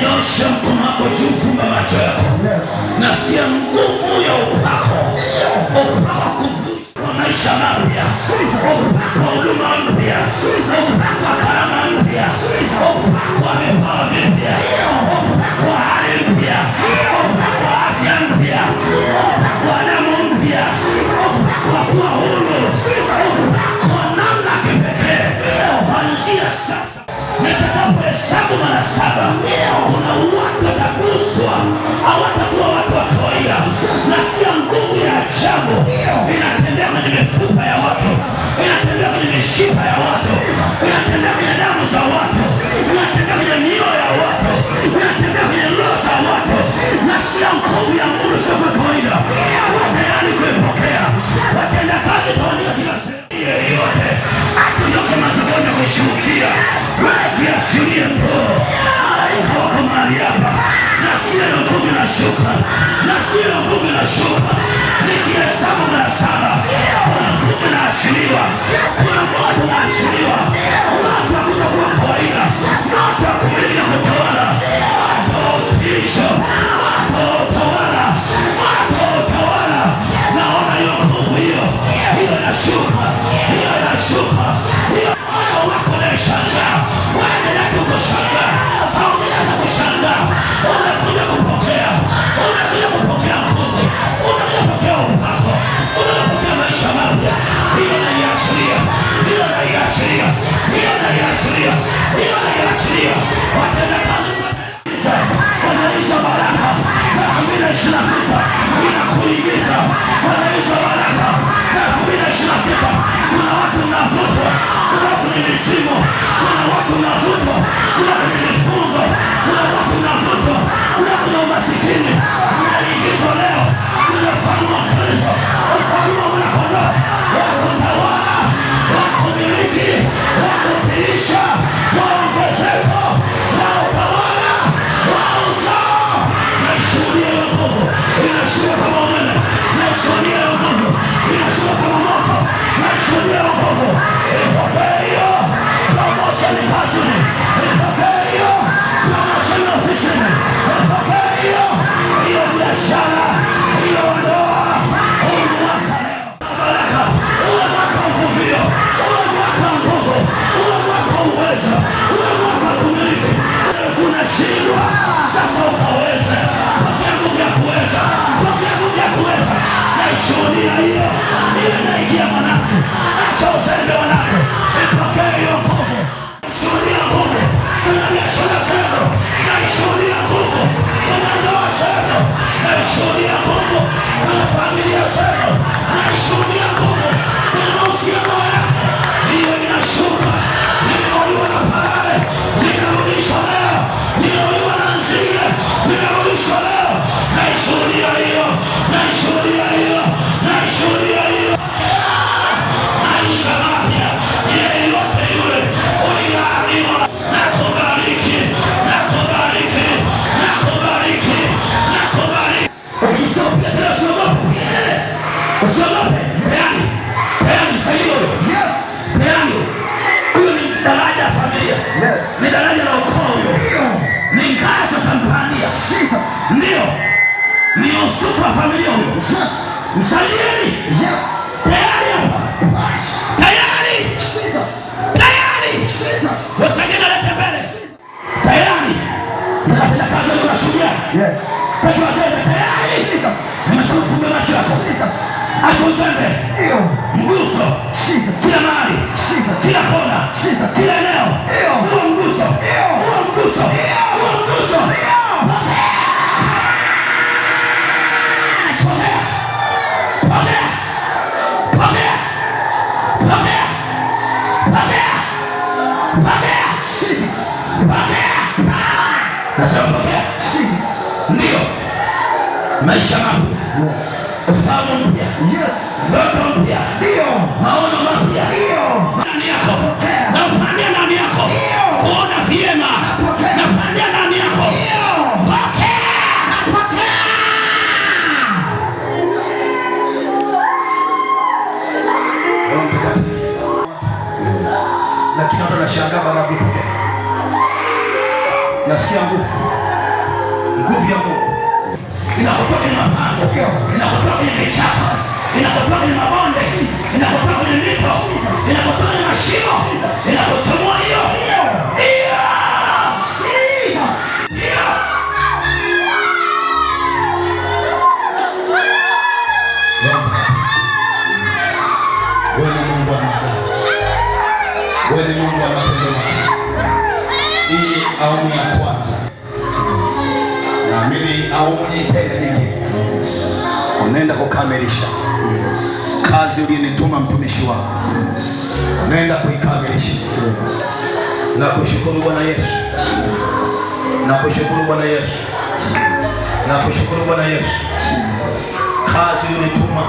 Nyosha mkono wako juu, funga macho yako. Nasikia nguvu ya upako. Upako kuvusha maisha mapya. Upako huduma mpya. Upako karama mpya. Upako vipawa vipya. Upako hali mpya. Upako afya mpya. Upako damu mpya. Upako kuwa huru. Upako namna kipekee. Kuanzia sasa nitakapohesabu mara 7, kuna watu wataguswa, hawatakuwa watu wa kawaida. Nasikia nguvu ya ajabu inatembea kwenye mifupa ya watu, inatembea kwenye mishipa ya watu, inatembea kwenye damu za watu, inatembea kwenye mioyo ya watu, inatembea kwenye roho za watu. Nasikia nguvu ya Mungu sio kwa kawaida. Tayari kuipokea. Watenda kazi tuandika kila sehemu yote. Atuyoke mazaboni kushuhudia. Jiachilie mto. Malaika wako mahali hapa. Nasikia hiyo nguvu inashuka. Nasikia hiyo nguvu inashuka. Nikihesabu mara 7, kuna nguvu inaachiliwa. Kuna moto unaachiliwa. Moto hakutakuwa kawaida. Moto wa kumiliki kutawala. Moto wa utisho. Moto wa utawala. Moto wa utawala. Naona hiyo nguvu hiyo. Hiyo inashuka. Hiyo inashuka. Hiyo wako unayeshangaa. Waendelea tu kushangaa. Haungelea kushangaa. Unakuja kupokea. Unakuja kupokea nguvu. Unakuja kupokea upako. Unakuja kupokea maisha mapya. Hiyo naiachilia. Hiyo naiachilia. Hiyo naiachilia. Hiyo naiachilia. Watenda kazi wanaisha baraka. 2026 inakuingiza. Wanaisha baraka. 2026 kuna watu mnavutwa. Kuna watu ni misimu. Kuna watu mnavutwa. Kuna watu ni mifungo. Kuna watu mnavutwa. Kuna watu ni umasikini. Mnaingizwa leo. Kuna ufalme wa Kristo. Ufalme wa Mwana-Kondoo. Wa kutawala. Wa kumiliki. Wa kutiisha. Wa ongezeko. Wa utawala. Wa uzao. Naishuhudia hiyo nguvu. Inashuka kama umeme. Naishuhudia hiyo nguvu. Inashuka kama moto. Naishuhudia hiyo nguvu. Ipokee hiyo. Promotion kazini. Ipokee hiyo. Promotion ofisini. Ipokee hiyo. Hiyo biashara. Hiyo ndoa. Huu mwaka leo. Baraka. Uwe mwaka uvuvio. Uwe mwaka nguvu. Uwe mwaka uwezo. Uwe mwaka kumiliki. Unashindwa. Sasa ukaweze. Pokea nguvu ya kuweza. Pokea nguvu ya kuweza. Naishuhudia hiyo. Ile naingia mwanangu. Acha uzembe mwanangu. Ipokee hiyo nguvu. Naishuhudia nguvu. Kuna biashara zenu. Naishuhudia nguvu. Kuna ndoa zenu. Naishuhudia nguvu. Kuna familia zenu. Naishuhudia nguvu. Kuna mahusiano yako. Hiyo inashuka. Inauliwa na parare. Inarudishwa leo. Inauliwa na nzige. Inarudishwa leo. Naishuhudia hiyo. Naishuhudia hiyo. Naishuhudia hiyo. Maisha mapya. Yeyote yule ulilaaniwa. Nakubariki. Nakubariki. Nakubariki. Nakubariki. Ukisopia tena usiogope. Usiogope. Peani. Peani msaidio huyo. Yes. Peani. Huyo ni daraja la familia. Yes. Ni daraja la ukoo huyo. Ni ngazi utampania. Jesus. Ndio. Ni usufu wa familia huyo. Yes. Msaidieni. Yes. Tayari hapa. Tayari. Jesus. Tayari. Jesus. Wasaidieni alete mbele. Tayari. Nikapenda kazi leo na shujaa. Yes. Sasa waseme tayari. Jesus. Nimesema funga macho yako. Jesus. Acha uzembe. Ndio. Mguso. Jesus. Kila mahali. Jesus. Kila kona. Jesus. Kila eneo. Ndio. Huo mguso. Ndio. Huo mguso. Ndio. Huo mguso. Ndio. Nasema pokea. Ndio. Maisha mapya. Ufahamu mpya. Ndoto mpya. Maono mapya. Ndani yako. Napandia ndani yako. Kuona vyema. Napandia ndani yako. Pokea. Roho Mtakatifu. Lakini watu wanashangaa baada ya kupokea. Nasikia nguvu. Nguvu ya Mungu inakutoka kwenye mapango, inakutoka kwenye michaka, inakutoka kwenye mabonde, inakutoka kwenye mito, inakutoka kwenye mashimo, inakuchomoa hiyo. Wewe ni Mungu wa maajabu. Wewe ni Mungu wa matendo makuu. Hii awamu ya kwanza. Naamini awamu nyingine unaenda kukamilisha kazi uliyonituma mtumishi wako. Unaenda kuikamilisha. Nakushukuru Bwana Yesu. Nakushukuru Bwana Yesu. Nakushukuru Bwana Yesu. Kazi uliyonituma